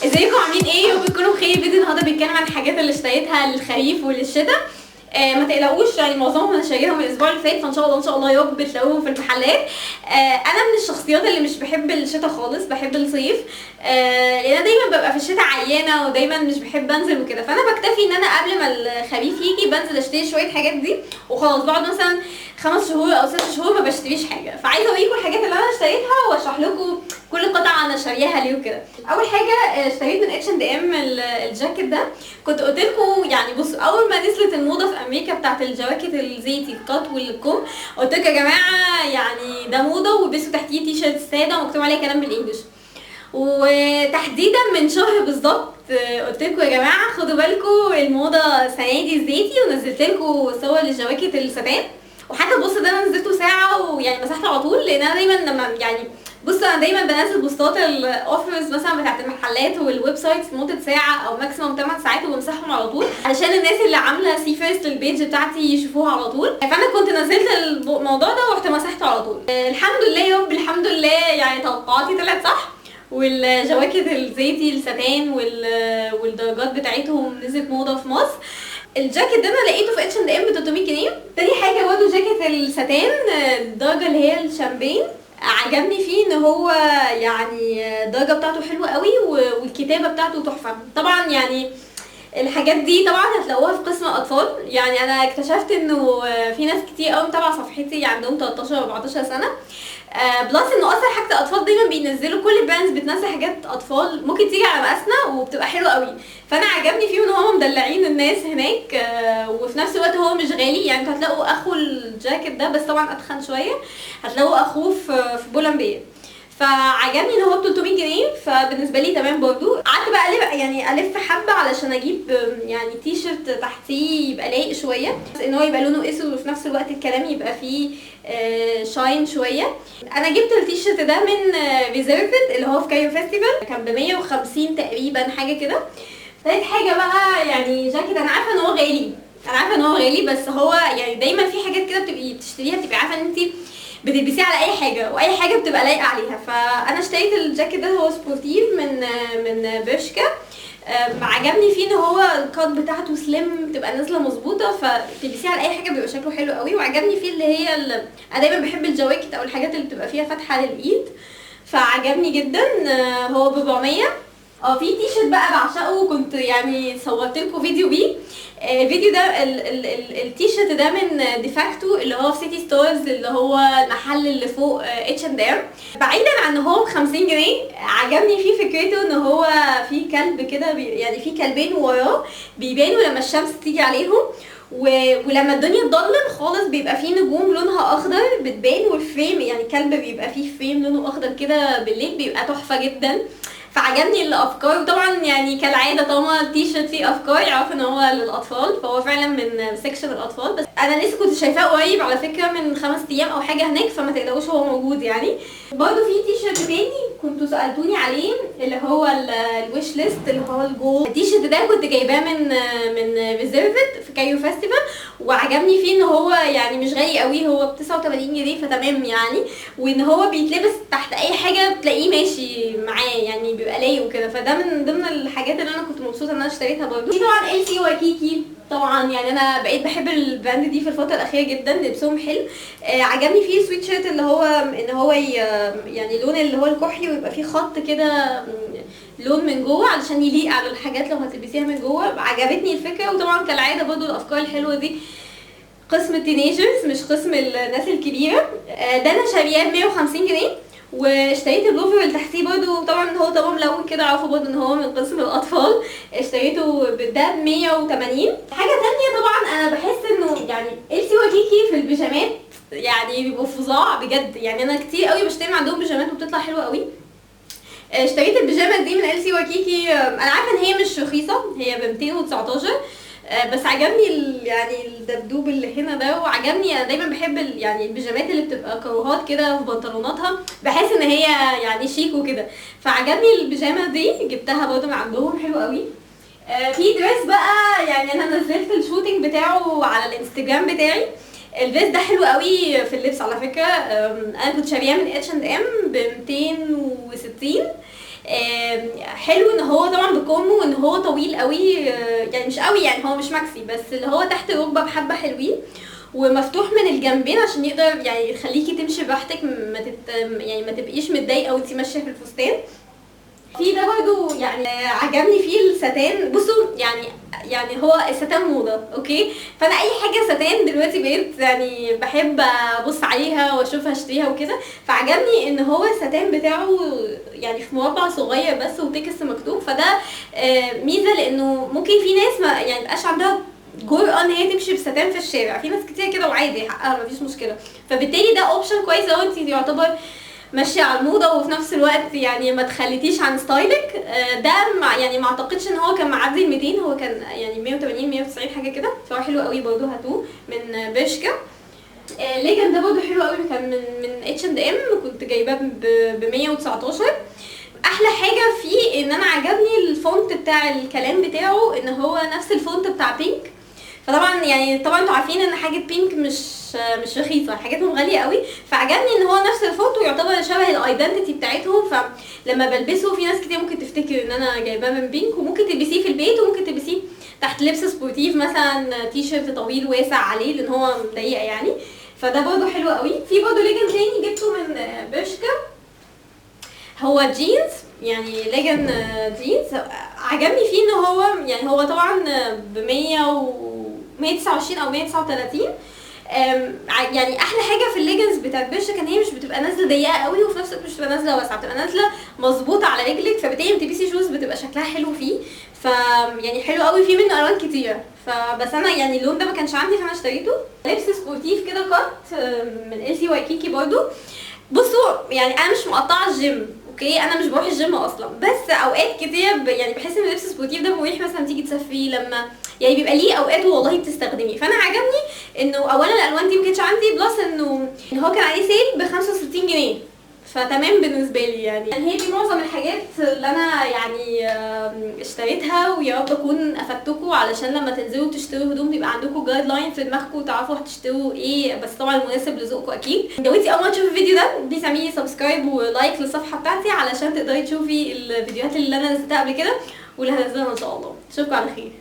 ازيكم عاملين ايه؟ وبتكونوا بخير. فيديو النهارده بيتكلم عن الحاجات اللي اشتريتها للخريف وللشتاء. ما تقلقوش، يعني معظمهم انا شاريهم الاسبوع اللي فات، فان شاء الله ان شاء الله يا رب تلاقوهم في المحلات. انا من الشخصيات اللي مش بحب الشتاء خالص، بحب الصيف. لان انا دايما ببقى في الشتاء عيانه، ودايما مش بحب انزل وكده، فانا بكتفي ان انا قبل ما الخريف يجي بنزل اشتري شويه حاجات دي وخلاص. بقعد مثلا 5 شهور او 6 شهور ما بشتريش حاجه، فعايزه اوريكم الحاجات اللي انا اشتريتها واشرح لكم كل قطعه انا شارياها ليه وكده. اول حاجه اشتريت من H&M الجاكيت ده. كنت قلت لكم يعني بصوا، اول ما نزلت الموضه في امريكا بتاعت الجواكت الزيتي القط والكم، قلت لكم يا جماعه يعني ده موضه، والبسوا تحتيه تي شيرت ساده ومكتوب عليه كلام بالانجلش. وتحديدا من شهر بالظبط قلت لكم يا جماعه خدوا بالكم الموضه السنه دي الزيتي، ونزلت لكم صور للجواكت الستان. وحتى بص ده انا نزلته ساعه ويعني مسحته على طول، لان انا دايما لما يعني بص انا دايما بنزل بوستات الاوفرز مثلا بتاعت المحلات والويب سايتس لمده ساعه او ماكسيموم 8 ساعات، وبمسحهم على طول علشان الناس اللي عامله سي فيرست للبيج بتاعتي يشوفوها على طول. فانا كنت نزلت الموضوع ده ورحت مسحته على طول. الحمد لله يا رب، الحمد لله يعني توقعاتي طلعت صح، والجواكت الزيتي الستان والدرجات بتاعتهم نزلت موضه في مصر. الجاكيت ده انا لقيته في H&M ب 300 جنيه. تاني حاجه برضه جاكيت الستان الدرجه اللي هي الشامبين، عجبني فيه ان هو يعني الدرجه بتاعته حلوه قوي والكتابه بتاعته تحفه. طبعا يعني الحاجات دي طبعا هتلاقوها في قسم الاطفال. يعني انا اكتشفت انه في ناس كتير قوي متابعه صفحتي عندهم 13 و 14 سنه. بلس انه اصلا حاجه الاطفال دايما بينزلوا، كل البراندز بتنزل حاجات اطفال ممكن تيجي على مقاسنا وبتبقى حلوه قوي. فانا عجبني فيه ان هم مدلعين الناس هناك، وفي نفس الوقت هو مش غالي. يعني انتوا هتلاقوا اخو الجاكيت ده بس طبعا اتخن شويه، هتلاقوا اخوه في بولمبيه. فعجبني ان هو ب 300 جنيه، فبالنسبه لي تمام برضو. قعدت بقى يعني الف حبه علشان اجيب يعني تي شيرت تحتيه يبقى لايق شويه، ان هو يبقى لونه اسود وفي نفس الوقت الكلام يبقى فيه شاين شويه. انا جبت التي شيرت ده من ريزيرفد اللي هو في كايرو فيستيفال، كان ب 150 تقريبا حاجه كده. تالت حاجه بقى يعني جاكيت، انا عارفه ان هو غالي، انا عارفه ان هو غالي، بس هو يعني دايما في حاجات كده بتبقي بتشتريها بتبقي عارفه ان انت بتلبسيه على اي حاجه، واي حاجه بتبقى لايقه عليها. فانا اشتريت الجاكيت ده، هو سبورتيف من برشكا. عجبني فيه ان هو الكات بتاعته سليم، بتبقى نازله مظبوطه، فتلبسيه على اي حاجه بيبقى شكله حلو قوي. وعجبني فيه اللي هي انا دايما بحب الجواكت او الحاجات اللي بتبقى فيها فتحه للايد، فعجبني جدا. هو ب 400. في تي شيرت بقى بعشقه، كنت يعني صورت لكم فيديو بيه. الفيديو ده التي شيرت ده من ديفاكتو اللي هو في سيتي ستورز، اللي هو المحل اللي فوق H&M. بعيدا عن هو ب 50 جنيه، عجبني فيه فكرته ان هو فيه كلب كده، يعني فيه كلبين وراه بيبانوا لما الشمس تيجي عليهم، ولما الدنيا تضلم خالص بيبقى فيه نجوم لونها اخضر بتبان، والفريم يعني الكلب بيبقى فيه فريم لونه اخضر كده بالليل، بيبقى تحفه جدا. فعجبني الافكار، وطبعا يعني كالعاده طالما التي شيرت فيه افكار يعرف ان هو للاطفال، فهو فعلا من سيكشن الاطفال. بس انا لسه كنت شايفاه قريب على فكره من 5 ايام او حاجه هناك، فما تقلقوش هو موجود يعني. برضه في تي شيرت تاني كنتوا سالتوني عليه اللي هو الويش ليست اللي هو الجول. التي شيرت ده كنت جايباه من ريزيرفد في كايرو فيستيفال، وعجبني فيه ان هو يعني مش غالي قوي، هو ب 89 جنيه فتمام يعني، وان هو بيتلبس تحت اي حاجه تلاقيه ماشي معاه، يعني بيبقى لايق وكده. فده من ضمن الحاجات اللي انا كنت مبسوطه ان انا اشتريتها. برضه في طبعا LC وايكيكي، طبعا يعني انا بقيت بحب البراند دي في الفتره الاخيره جدا، لبسهم حلو. عجبني فيه سويت شيرت اللي هو ان هو يعني لون اللي هو الكحلي، ويبقى فيه خط كده لون من جوه علشان يليق على الحاجات لو هتلبسيها من جوه. عجبتني الفكره. وطبعا كالعاده برضه الافكار الحلوه دي قسم التينيجرز مش قسم الناس الكبيره. ده انا شارياه ب 150 جنيه، واشتريت البلوفر اللي تحتيه برضه، طبعا هو طبعا ملون كده عارفه برضه ان هو من قسم الاطفال، اشتريته ده ب 180. حاجه تانية طبعا انا بحس انه يعني LC وكيكي في البيجامات يعني بيبقوا فظاع بجد. يعني انا كتير قوي بشتري عندهم بيجامات وبتطلع حلوه قوي. اشتريت البيجامه دي من LC وكيكي. انا عارفه ان هي مش رخيصه، هي ب 219، بس عجبني يعني الدبدوب اللي هنا ده، وعجبني. انا دايما بحب يعني البيجامات اللي بتبقى كروهات كده في بنطلوناتها، بحس ان هي يعني شيك وكده. فعجبني البيجامه دي، جبتها برضه من عندهم حلو قوي. في دريس بقى، يعني انا نزلت الشوتنج بتاعه على الانستجرام بتاعي. الدريس ده حلو قوي في اللبس على فكره. انا كنت شارياه من H&M ب 260. حلو ان هو طبعا بكمه وان هو طويل قوي، يعني مش قوي، يعني هو مش ماكسي بس اللي هو تحت الركبه بحبه حلوين، ومفتوح من الجنبين عشان يقدر يعني يخليكي تمشي براحتك، يعني ما تبقيش متضايقه وانتي ماشيه في الفستان. في ده برضو يعني عجبني فيه الستان. بصوا يعني هو الستان موضه، اوكي، فانا اي حاجه ستان دلوقتي بقيت يعني بحب ابص عليها واشوفها اشتريها وكده. فعجبني ان هو الستان بتاعه يعني في مربع صغير بس وتكست مكتوب، فده ميزه، لانه ممكن في ناس ما يعني مبقاش عندها جرأة ان هي تمشي بستان في الشارع، في ناس كتير كده وعادي حقها مفيش مشكله. فبالتالي ده اوبشن كويس لو انت يعتبر ماشيه على الموضه وفي نفس الوقت يعني ما تخليتيش عن ستايلك. ده يعني ما اعتقدش ان هو كان معدي ال 200، هو كان يعني 180 190 حاجه كده، فهو حلو قوي برضه، هاتوه من بيرشكا. ليجن ده برضه حلو قوي، كان من H&M، كنت جايباه ب 119. احلى حاجه فيه ان انا عجبني الفونت بتاع الكلام بتاعه، ان هو نفس الفونت بتاع بينك. فطبعا يعني طبعا انتوا عارفين ان حاجه بينك مش رخيصه، حاجاتهم غاليه قوي، فعجبني ان هو نفس الفونت ويعتبر شبه الايدنتيتي بتاعتهم. فلما بلبسه في ناس كتير ممكن تفتكر ان انا جايباه من بينك، وممكن تلبسيه في البيت وممكن تلبسيه تحت لبس سبورتيف، مثلا تي شيرت طويل واسع عليه لان هو ضيق يعني. فده برضه حلو قوي. في برضه ليجن تاني جبته من بيرشكا، هو جينز، يعني ليجن جينز. عجبني فيه ان هو يعني هو طبعا ب 129 او 139. يعني احلى حاجه في الليجنز بتاعت بيرشا كان هي مش بتبقى نازله ضيقه قوي، وفي نفس الوقت مش بتبقى نازله واسعه، بتبقى نازله مظبوطه على رجلك، فبالتالي لما تلبسي شوز بتبقى شكلها حلو فيه. ف يعني حلو قوي، فيه منه الوان كتيره، فبس انا يعني اللون ده ما كانش عندي فانا اشتريته. لبس سبورتيف كده كات من إلسي وايكيكي برضو. بصوا يعني انا مش مقطعه الجيم، اوكي، انا مش بروح الجيم اصلا، بس اوقات كتير يعني بحس ان اللبس سبورتيف ده مريح، مثلا تيجي تسافري لما يعني بيبقى ليه اوقات والله بتستخدميه. فانا عجبني انه اولا الالوان دي ما كانتش عندي، بلس انه هو كان عليه سيل ب 65 جنيه، فتمام بالنسبه لي. يعني هي دي معظم الحاجات اللي انا يعني اشتريتها، ويا رب اكون افدتكم علشان لما تنزلوا تشتروا هدوم تبقى عندكم جايد لاين في دماغكم وتعرفوا هتشتروا ايه، بس طبعا مناسب لذوقكم اكيد. لو انتي اول مره تشوفي الفيديو ده بليز اعملي سبسكرايب ولايك للصفحه بتاعتي علشان تقدري تشوفي الفيديوهات اللي انا نزلتها قبل كده واللي هنزلها ان شاء الله. اشوفكم على خير.